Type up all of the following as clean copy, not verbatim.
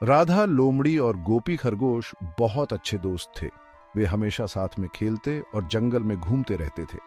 राधा, लोमड़ी और गोपी खरगोश बहुत अच्छे दोस्त थे। वे हमेशा साथ में खेलते और जंगल में घूमते रहते थे।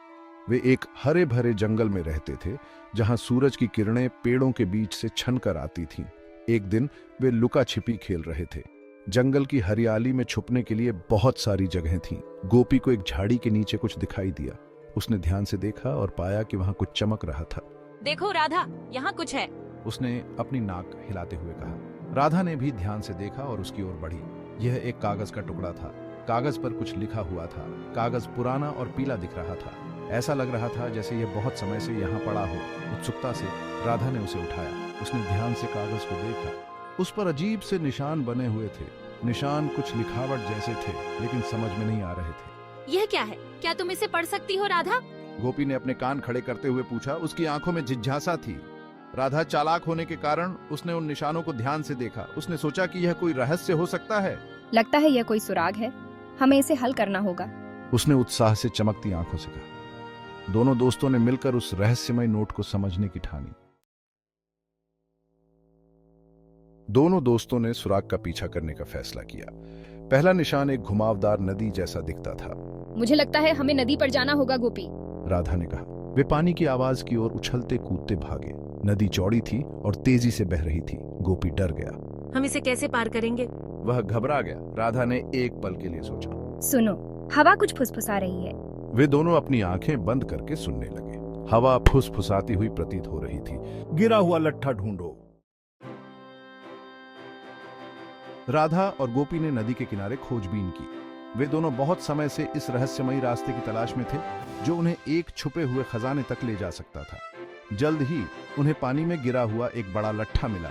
वे एक हरे भरे जंगल में रहते थे, जहां सूरज की किरणें पेड़ों के बीच से छनकर आती थीं। एक दिन वे लुका छिपी खेल रहे थे। जंगल की हरियाली में छुपने के लिए बहुत सारी जगहें थीं। गोपी को एक झाड़ी के नीचे कुछ दिखाई दिया। उसने ध्यान से देखा और पाया कि वहां कुछ चमक रहा था। देखो राधा, यहाँ कुछ है। उसने अपनी नाक हिलाते हुए कहा। राधा ने भी ध्यान से देखा और उसकी ओर बढ़ी। यह एक कागज का टुकड़ा था। कागज पर कुछ लिखा हुआ था। कागज पुराना और पीला दिख रहा था। ऐसा लग रहा था जैसे यह बहुत समय से यहाँ पड़ा हो। उत्सुकता से राधा ने उसे उठाया। उसने ध्यान से कागज को देखा। उस पर अजीब से निशान बने हुए थे। निशान कुछ लिखावट जैसे थे, लेकिन समझ में नहीं आ रहे थे। यह क्या है? क्या तुम इसे पढ़ सकती हो राधा? गोपी ने अपने कान खड़े करते हुए पूछा। उसकी आंखों में जिज्ञासा थी। राधा चालाक होने के कारण उसने उन निशानों को ध्यान से देखा। उसने सोचा कि यह कोई रहस्य हो सकता है। लगता है यह कोई सुराग है। हमें इसे हल करना होगा। उसने उत्साह से चमकती आंखों से कहा। दोनों दोस्तों ने मिलकर उस रहस्यमय नोट को समझने की ठानी। दोनों दोस्तों ने सुराग का पीछा करने का फैसला किया। पहला निशान एक घुमावदार नदी जैसा दिखता था। मुझे लगता है हमें नदी पर जाना होगा गोपी। राधा ने कहा। वे पानी की आवाज की ओर उछलते कूदते भागे। नदी चौड़ी थी और तेजी से बह रही थी। गोपी डर गया। हम इसे कैसे पार करेंगे? वह घबरा गया। राधा ने एक पल के लिए सोचा। सुनो, हवा कुछ फुसफुसा रही है। वे दोनों अपनी आंखें बंद करके सुनने लगे। हवा फुसफुसाती हुई प्रतीत हो रही थी। गिरा हुआ लट्ठा ढूंढो। राधा और गोपी ने नदी के किनारे खोजबीन की। वे दोनों बहुत समय से इस रहस्यमयी रास्ते की तलाश में थे, जो उन्हें एक छुपे हुए खजाने तक ले जा सकता था। जल्द ही उन्हें पानी में गिरा हुआ एक बड़ा लट्ठा मिला।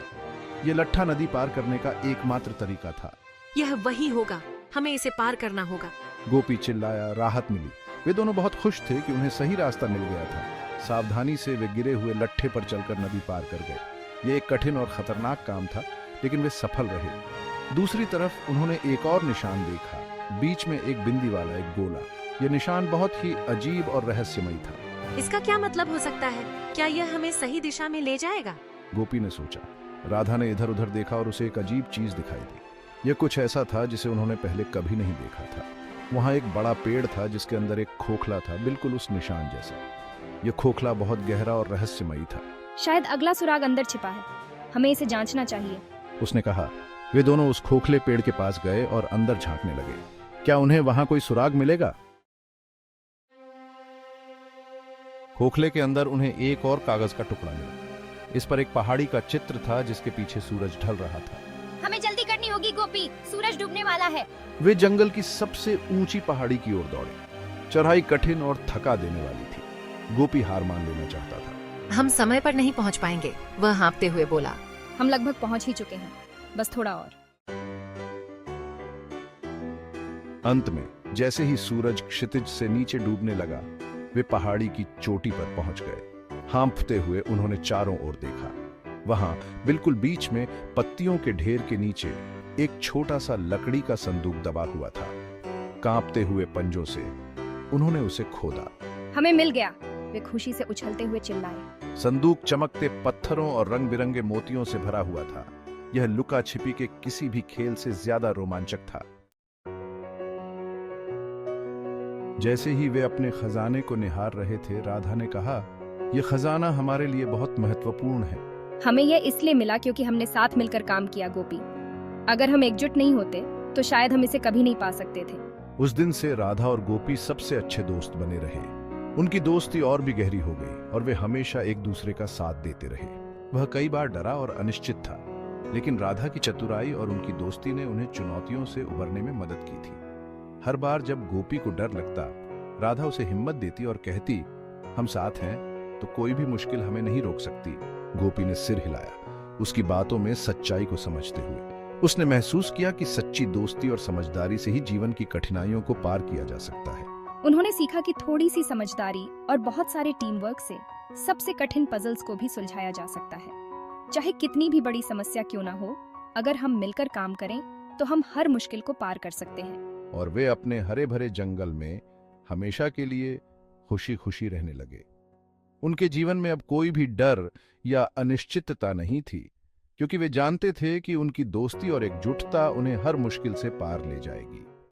यह लट्ठा नदी पार करने का एकमात्र तरीका था। यह वही होगा, हमें इसे पार करना होगा। गोपी चिल्लाया। राहत मिली। वे दोनों बहुत खुश थे कि उन्हें सही रास्ता मिल गया था। सावधानी से वे गिरे हुए लट्ठे पर चलकर नदी पार कर गए। यह एक कठिन और खतरनाक काम था, लेकिन वे सफल रहे। दूसरी तरफ उन्होंने एक और निशान देखा। बीच में एक बिंदी वाला एक गोला। यह निशान बहुत ही अजीब और रहस्यमयी था। इसका क्या मतलब हो सकता है? क्या यह हमें सही दिशा में ले जाएगा? गोपी ने सोचा। राधा ने इधर उधर देखा और उसे एक अजीब चीज दिखाई दी। यह कुछ ऐसा था जिसे उन्होंने पहले कभी नहीं देखा था। वहां एक बड़ा पेड़ था जिसके अंदर एक खोखला था, बिल्कुल उस निशान जैसा। यह खोखला बहुत गहरा और रहस्यमयी था। शायद अगला सुराग अंदर छिपा है। हमें इसे जांचना चाहिए, उसने कहा। वे दोनों उस खोखले पेड़ के पास गए और अंदर झांकने लगे। क्या उन्हें वहां कोई सुराग मिलेगा? खोखले के अंदर उन्हें एक और कागज का टुकड़ा मिला। इस पर एक पहाड़ी का चित्र था जिसके पीछे सूरज ढल रहा था। हमें जल्दी करनी होगी गोपी, सूरज डूबने वाला है। वे जंगल की सबसे ऊंची पहाड़ी की ओर दौड़े। चढ़ाई कठिन और थका देने वाली थी। गोपी हार मान लेना चाहता था। हम समय पर नहीं पहुंच पाएंगे, वह हाँफते हुए बोला। हम लगभग पहुंच ही चुके हैं, बस थोड़ा और। अंत में जैसे ही सूरज क्षितिज से नीचे डूबने लगा, वे पहाड़ी की चोटी पर पहुंच गए। हाँफते हुए उन्होंने चारों ओर देखा। वहां बिल्कुल बीच में पत्तियों के ढेर के नीचे एक छोटा सा लकड़ी का संदूक दबा हुआ था। कांपते हुए पंजों से उन्होंने उसे खोदा। हमें मिल गया, वे खुशी से उछलते हुए चिल्लाए। संदूक चमकते पत्थरों और रंग बिरंगे मोतियों से भरा हुआ था। यह लुका छिपी के किसी भी खेल से ज्यादा रोमांचक था। जैसे ही वे अपने खजाने को निहार रहे थे, राधा ने कहा, यह खजाना हमारे लिए बहुत महत्वपूर्ण है। हमें यह इसलिए मिला क्योंकि हमने साथ मिलकर काम किया गोपी। अगर हम एकजुट नहीं होते तो शायद हम इसे कभी नहीं पा सकते थे। उस दिन से राधा और गोपी सबसे अच्छे दोस्त बने रहे। उनकी दोस्ती और भी गहरी हो गई और वे हमेशा एक दूसरे का साथ देते रहे। वह कई बार डरा और अनिश्चित था, लेकिन राधा की चतुराई और उनकी दोस्ती ने उन्हें चुनौतियों से उबरने में मदद की थी। हर बार जब गोपी को डर लगता, राधा उसे हिम्मत देती और कहती, हम साथ हैं तो कोई भी मुश्किल हमें नहीं रोक सकती। गोपी ने सिर हिलाया, उसकी बातों में सच्चाई को समझते हुए। उसने महसूस किया कि सच्ची दोस्ती और समझदारी से ही जीवन की कठिनाइयों को पार किया जा सकता है। उन्होंने सीखा कि थोड़ी सी समझदारी और बहुत सारे टीम वर्क से सबसे कठिन पजल्स को भी सुलझाया जा सकता है। चाहे कितनी भी बड़ी समस्या क्यों ना हो, अगर हम मिलकर काम करें तो हम हर मुश्किल को पार कर सकते हैं। और वे अपने हरे भरे जंगल में हमेशा के लिए खुशी खुशी रहने लगे। उनके जीवन में अब कोई भी डर या अनिश्चितता नहीं थी। क्योंकि वे जानते थे कि उनकी दोस्ती और एकजुटता उन्हें हर मुश्किल से पार ले जाएगी।